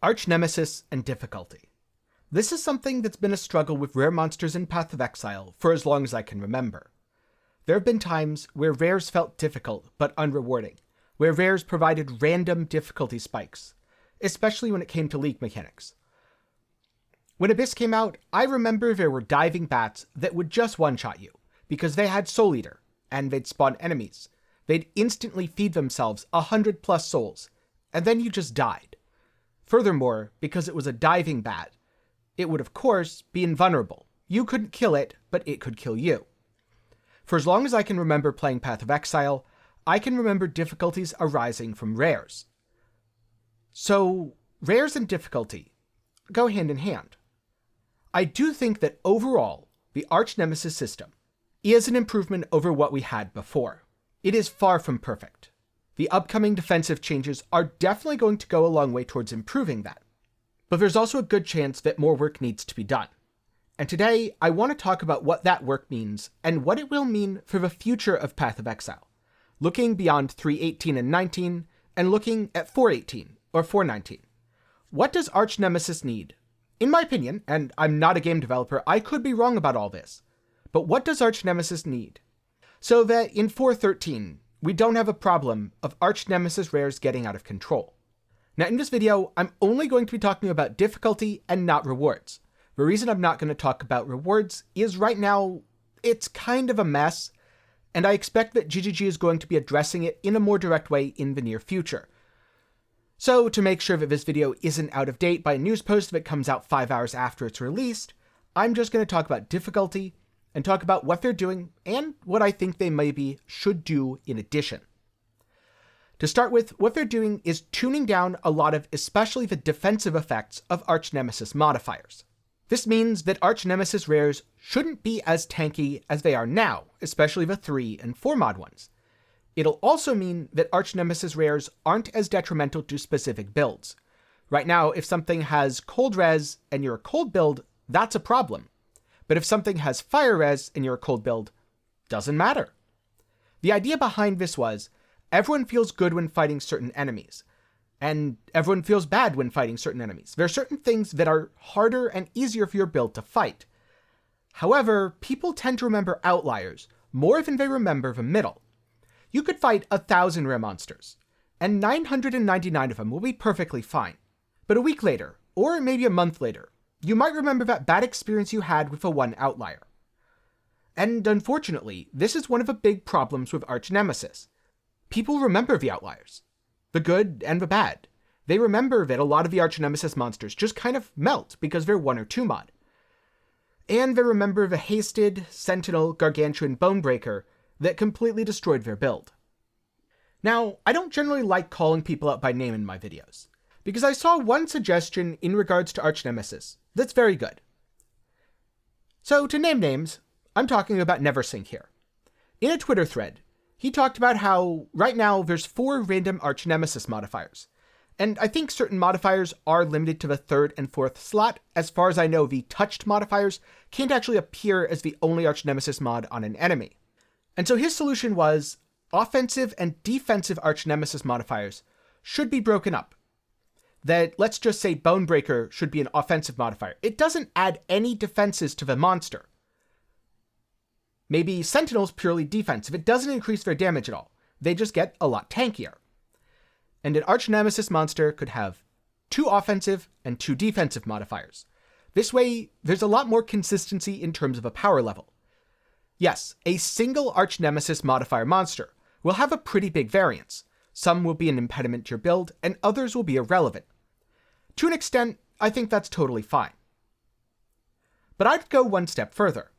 Archnemesis and difficulty. This is something that's been a struggle with rare monsters in Path of Exile for as long as I can remember. There have been times where rares felt difficult but unrewarding, where rares provided random difficulty spikes, especially when it came to League mechanics. When Abyss came out, I remember there were diving bats that would just one-shot you, because they had Soul Eater, and they'd spawn enemies. They'd instantly feed themselves 100+ souls, and then you just died. Furthermore, because it was a diving bat, it would of course be invulnerable. You couldn't kill it, but it could kill you. For as long as I can remember playing Path of Exile, I can remember difficulties arising from rares. So, rares and difficulty go hand in hand. I do think that overall, the Archnemesis system is an improvement over what we had before. It is far from perfect. The upcoming defensive changes are definitely going to go a long way towards improving that. But there's also a good chance that more work needs to be done. And today, I want to talk about what that work means and what it will mean for the future of Path of Exile, looking beyond 3.18 and 19, and looking at 4.18 or 4.19. What does Archnemesis need? In my opinion, and I'm not a game developer, I could be wrong about all this, but what does Archnemesis need? So that in 4.13, we don't have a problem of Archnemesis rares getting out of control. Now in this video, I'm only going to be talking about difficulty and not rewards. The reason I'm not going to talk about rewards is right now, it's kind of a mess, and I expect that GGG is going to be addressing it in a more direct way in the near future. So to make sure that this video isn't out of date by a news post that comes out 5 hours after it's released, I'm just going to talk about difficulty, and talk about what they're doing and what I think they maybe should do in addition. To start with, what they're doing is tuning down a lot of especially the defensive effects of Archnemesis modifiers. This means that Archnemesis rares shouldn't be as tanky as they are now, especially the 3 and 4 mod ones. It'll also mean that Archnemesis rares aren't as detrimental to specific builds. Right now, if something has cold res and you're a cold build, that's a problem. But if something has fire res and you're a cold build, doesn't matter. The idea behind this was, everyone feels good when fighting certain enemies, and everyone feels bad when fighting certain enemies. There are certain things that are harder and easier for your build to fight. However, people tend to remember outliers more than they remember the middle. You could fight 1,000 rare monsters, and 999 of them will be perfectly fine. But a week later, or maybe a month later, you might remember that bad experience you had with a one outlier. And unfortunately, this is one of the big problems with Archnemesis. People remember the outliers, the good and the bad. They remember that a lot of the Archnemesis monsters just kind of melt because they're 1 or 2 mod. And they remember the hasted, Sentinel, Gargantuan Bonebreaker that completely destroyed their build. Now, I don't generally like calling people out by name in my videos, because I saw one suggestion in regards to Archnemesis that's very good. So to name names, I'm talking about Neversink here. In a Twitter thread, he talked about how right now there's 4 random Archnemesis modifiers, and I think certain modifiers are limited to the 3rd and 4th slot. As far as I know, the touched modifiers can't actually appear as the only Archnemesis mod on an enemy. And so his solution was, offensive and defensive Archnemesis modifiers should be broken up. That, let's just say Bonebreaker should be an offensive modifier. It doesn't add any defenses to the monster. Maybe Sentinel's purely defensive. It doesn't increase their damage at all. They just get a lot tankier. And an Archnemesis monster could have 2 offensive and 2 defensive modifiers. This way, there's a lot more consistency in terms of a power level. Yes, a single Archnemesis modifier monster will have a pretty big variance. Some will be an impediment to your build, and others will be irrelevant. To an extent, I think that's totally fine. But I'd go one step further.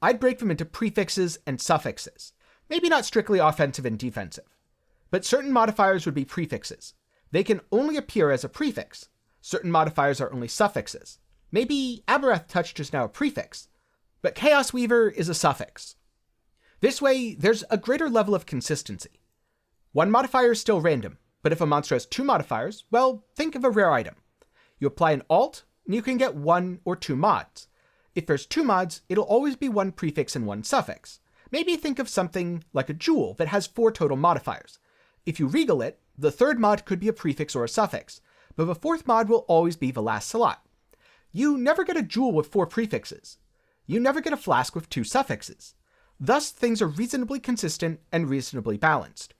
I'd break them into prefixes and suffixes. Maybe not strictly offensive and defensive, but certain modifiers would be prefixes. They can only appear as a prefix. Certain modifiers are only suffixes. Maybe Aberrath Touch is now a prefix, but Chaos Weaver is a suffix. This way, there's a greater level of consistency. One modifier is still random, but if a monster has 2 modifiers, well, think of a rare item. You apply an alt, and you can get 1 or 2 mods. If there's 2 mods, it'll always be 1 prefix and 1 suffix. Maybe think of something like a jewel that has 4 total modifiers. If you regal it, the 3rd mod could be a prefix or a suffix, but the fourth mod will always be the last slot. You never get a jewel with 4 prefixes. You never get a flask with 2 suffixes. Thus, things are reasonably consistent and reasonably balanced.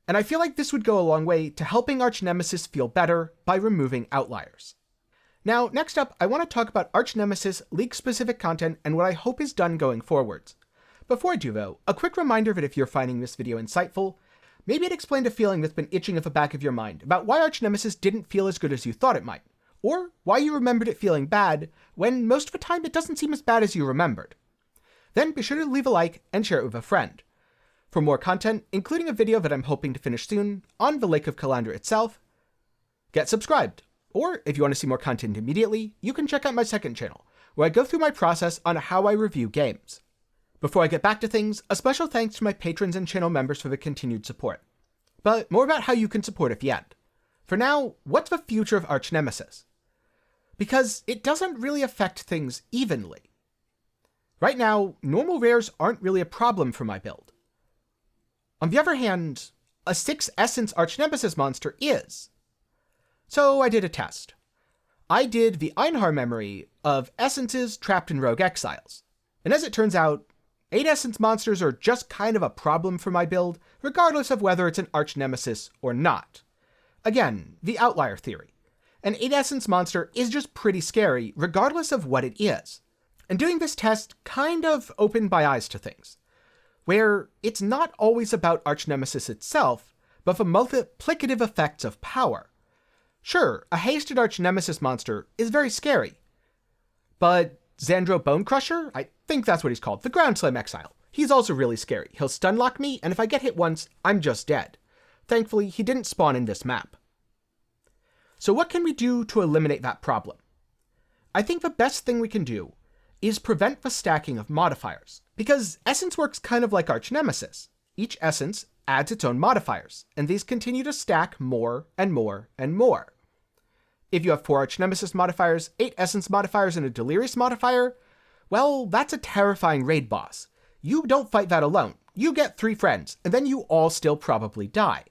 And I feel like this would go a long way to helping Archnemesis feel better by removing outliers. Now, next up, I want to talk about Archnemesis League-specific content and what I hope is done going forwards. Before I do though, a quick reminder that if you're finding this video insightful, maybe it explained a feeling that's been itching at the back of your mind about why Archnemesis didn't feel as good as you thought it might, or why you remembered it feeling bad when most of the time it doesn't seem as bad as you remembered. Then be sure to leave a like and share it with a friend. For more content, including a video that I'm hoping to finish soon on the Lake of Calandra itself, get subscribed. Or if you want to see more content immediately, you can check out my second channel, where I go through my process on how I review games. Before I get back to things, a special thanks to my patrons and channel members for the continued support. But more about how you can support at the end. For now, what's the future of Archnemesis? Because it doesn't really affect things evenly. Right now, normal rares aren't really a problem for my build. On the other hand, a 6 Essence Archnemesis monster is. So I did a test. I did the Einhar memory of Essences trapped in Rogue Exiles. And as it turns out, 8 Essence monsters are just kind of a problem for my build, regardless of whether it's an Archnemesis or not. Again, the outlier theory. An 8 Essence monster is just pretty scary, regardless of what it is. And doing this test kind of opened my eyes to things, where it's not always about Archnemesis itself, but the multiplicative effects of power. Sure, a hasted Archnemesis monster is very scary, but Xandro Bonecrusher, I think that's what he's called, the Ground Slam Exile, he's also really scary. He'll stun lock me, and if I get hit once, I'm just dead. Thankfully, he didn't spawn in this map. So what can we do to eliminate that problem? I think the best thing we can do is prevent the stacking of modifiers, because Essence works kind of like Archnemesis. Each Essence adds its own modifiers, and these continue to stack more and more and more. If you have 4 Archnemesis modifiers, 8 Essence modifiers, and a Delirious modifier, well, that's a terrifying raid boss. You don't fight that alone. You get 3 friends, and then you all still probably die.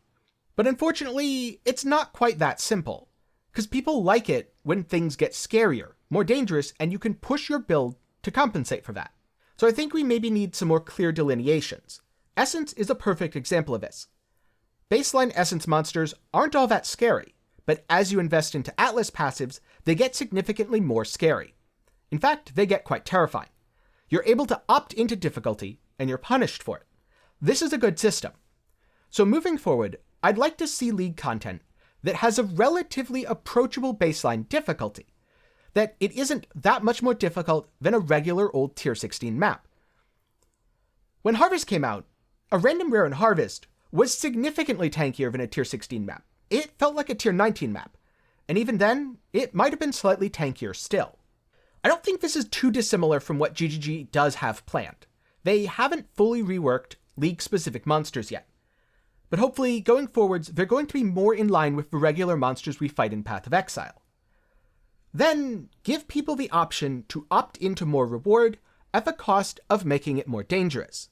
But unfortunately, it's not quite that simple, because people like it when things get scarier, more dangerous, and you can push your build to compensate for that. So I think we maybe need some more clear delineations. Essence is a perfect example of this. Baseline Essence monsters aren't all that scary, but as you invest into Atlas passives, they get significantly more scary. In fact, they get quite terrifying. You're able to opt into difficulty, and you're punished for it. This is a good system. So moving forward, I'd like to see League content that has a relatively approachable baseline difficulty, that it isn't that much more difficult than a regular old Tier 16 map. When Harvest came out, a random rare in Harvest was significantly tankier than a Tier 16 map. It felt like a Tier 19 map, and even then, it might have been slightly tankier still. I don't think this is too dissimilar from what GGG does have planned. They haven't fully reworked League-specific monsters yet, but hopefully, going forwards, they're going to be more in line with the regular monsters we fight in Path of Exile. Then, give people the option to opt into more reward at the cost of making it more dangerous.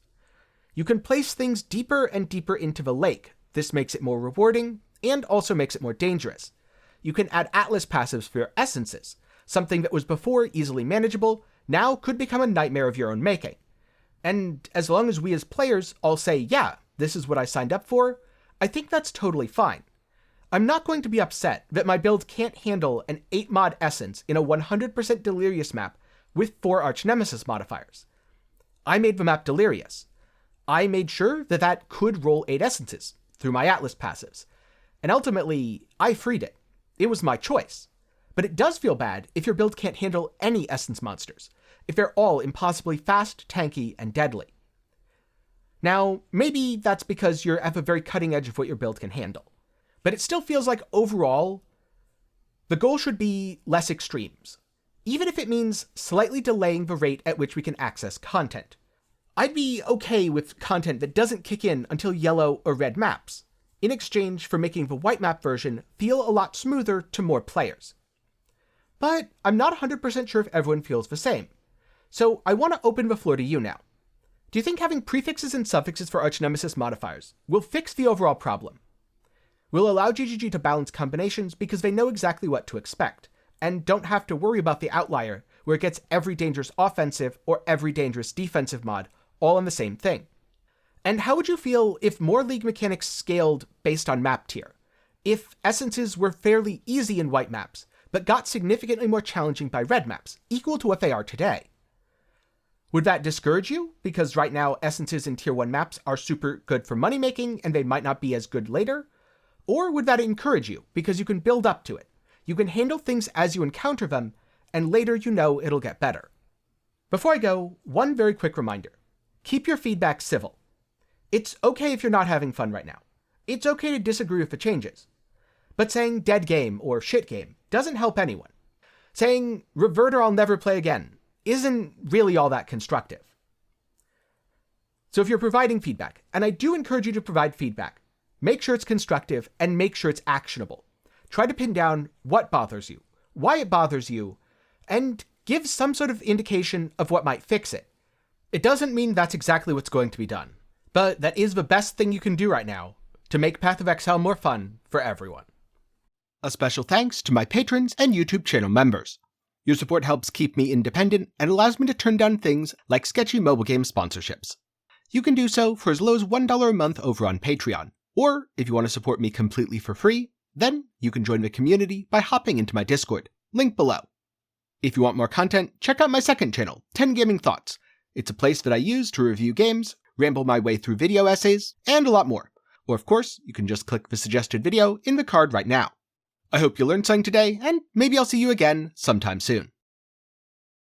You can place things deeper and deeper into the lake. This makes it more rewarding, and also makes it more dangerous. You can add Atlas passives for your Essences. Something that was before easily manageable, now could become a nightmare of your own making. And as long as we as players all say, yeah, this is what I signed up for, I think that's totally fine. I'm not going to be upset that my build can't handle an 8-mod Essence in a 100% Delirious map with 4 Archnemesis modifiers. I made the map Delirious. I made sure that that could roll 8 Essences through my Atlas passives. And ultimately, I freed it. It was my choice. But it does feel bad if your build can't handle any Essence monsters, if they're all impossibly fast, tanky, and deadly. Now, maybe that's because you're at the very cutting edge of what your build can handle. But it still feels like overall, the goal should be less extremes, even if it means slightly delaying the rate at which we can access content. I'd be okay with content that doesn't kick in until yellow or red maps, in exchange for making the white map version feel a lot smoother to more players. But I'm not 100% sure if everyone feels the same, so I want to open the floor to you now. Do you think having prefixes and suffixes for Archnemesis modifiers will fix the overall problem? will allow GGG to balance combinations because they know exactly what to expect, and don't have to worry about the outlier where it gets every dangerous offensive or every dangerous defensive mod all in the same thing. And how would you feel if more League mechanics scaled based on map tier? If essences were fairly easy in white maps, but got significantly more challenging by red maps, equal to what they are today? Would that discourage you? Because right now, essences in tier 1 maps are super good for money making, and they might not be as good later? Or would that encourage you, because you can build up to it? You can handle things as you encounter them, and later you know it'll get better. Before I go, one very quick reminder. Keep your feedback civil. It's okay if you're not having fun right now. It's okay to disagree with the changes. But saying dead game or shit game doesn't help anyone. Saying revert or I'll never play again isn't really all that constructive. So if you're providing feedback, and I do encourage you to provide feedback, make sure it's constructive and make sure it's actionable. Try to pin down what bothers you, why it bothers you, and give some sort of indication of what might fix it. It doesn't mean that's exactly what's going to be done, but that is the best thing you can do right now to make Path of Exile more fun for everyone. A special thanks to my patrons and YouTube channel members. Your support helps keep me independent and allows me to turn down things like sketchy mobile game sponsorships. You can do so for as low as $1 a month over on Patreon, or if you want to support me completely for free, then you can join the community by hopping into my Discord, link below. If you want more content, check out my second channel, 10 Gaming Thoughts. It's a place that I use to review games, ramble my way through video essays, and a lot more. Or of course, you can just click the suggested video in the card right now. I hope you learned something today, and maybe I'll see you again sometime soon.